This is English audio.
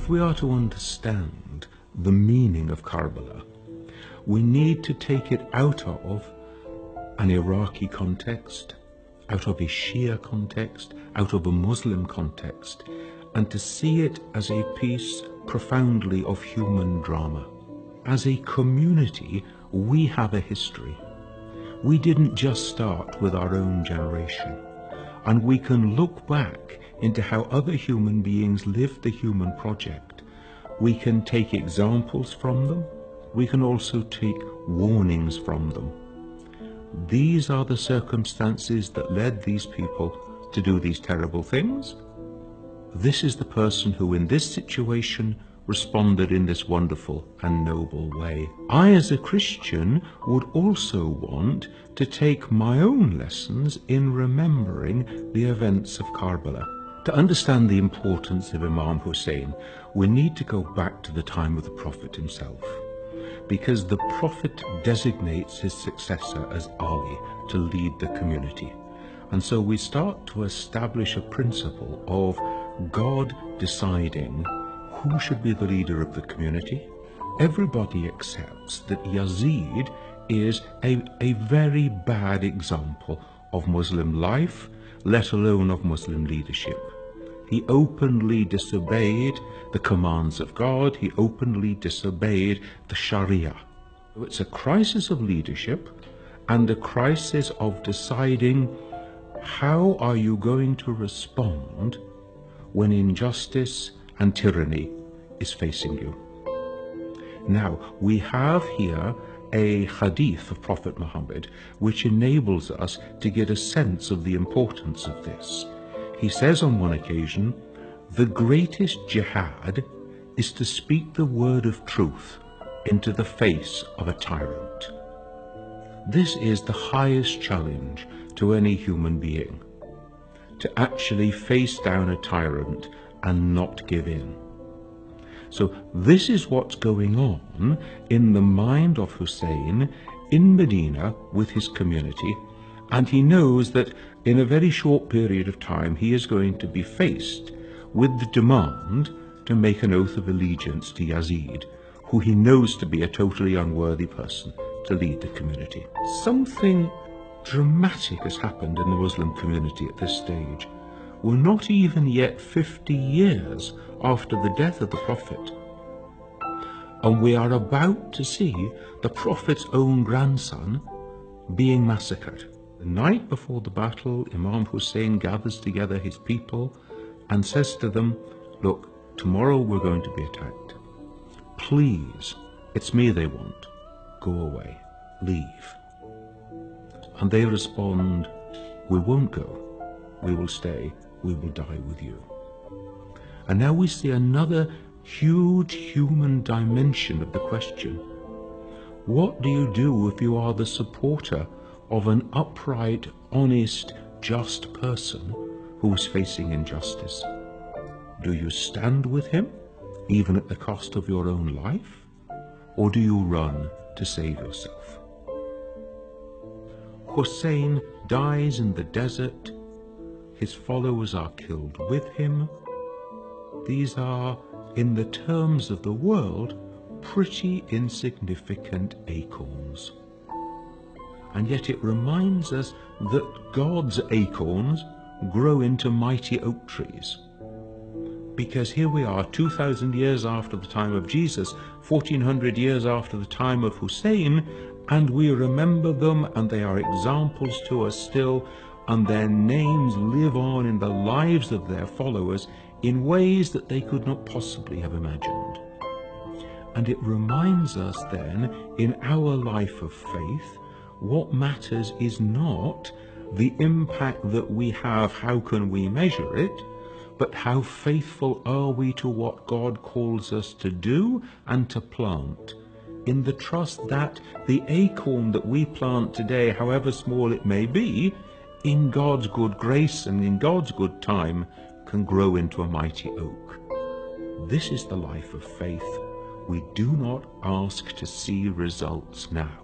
If we are to understand the meaning of Kerbala, we need to take it out of an Iraqi context, out of a Shia context, out of a Muslim context, and to see it as a piece profoundly of human drama. As a community, we have a history. We didn't just start with our own generation, and we can look back into how other human beings lived the human project. We can take examples from them. We can also take warnings from them. These are the circumstances that led these people to do these terrible things. This is the person who in this situation responded in this wonderful and noble way. I as a Christian would also want to take my own lessons in remembering the events of Kerbala. To understand the importance of Imam Hussein, we need to go back to the time of the Prophet himself, because the Prophet designates his successor as Ali to lead the community. And so we start to establish a principle of God deciding who should be the leader of the community. Everybody accepts that Yazid is a very bad example of Muslim life, let alone of Muslim leadership. He openly disobeyed the commands of God. He openly disobeyed the Sharia. It's a crisis of leadership and a crisis of deciding how are you going to respond when injustice and tyranny is facing you. Now, we have here a hadith of Prophet Muhammad which enables us to get a sense of the importance of this. He says on one occasion, "The greatest jihad is to speak the word of truth into the face of a tyrant." This is the highest challenge to any human being, to actually face down a tyrant and not give in. So this is what's going on in the mind of Hussein in Medina with his community, and he knows that in a very short period of time he is going to be faced with the demand to make an oath of allegiance to Yazid, who he knows to be a totally unworthy person to lead the community. Something dramatic has happened in the Muslim community at this stage. We're not even yet 50 years after the death of the Prophet, and we are about to see the Prophet's own grandson being massacred. The night before the battle, Imam Hussein gathers together his people and says to them, "Look, tomorrow we're going to be attacked. Please, it's me they want. Go away, leave." And they respond, "We won't go. We will stay. We will die with you." And now we see another huge human dimension of the question. What do you do if you are the supporter of an upright, honest, just person who is facing injustice? Do you stand with him, even at the cost of your own life? Or do you run to save yourself? Hussein dies in the desert. His followers are killed with him. These are, in the terms of the world, pretty insignificant acorns. And yet it reminds us that God's acorns grow into mighty oak trees. Because here we are 2,000 years after the time of Jesus, 1,400 years after the time of Hussein, and we remember them, and they are examples to us still, and their names live on in the lives of their followers in ways that they could not possibly have imagined. And it reminds us then, in our life of faith, what matters is not the impact that we have, how can we measure it, but how faithful are we to what God calls us to do and to plant, in the trust that the acorn that we plant today, however small it may be, in God's good grace and in God's good time, can grow into a mighty oak. This is the life of faith. We do not ask to see results now.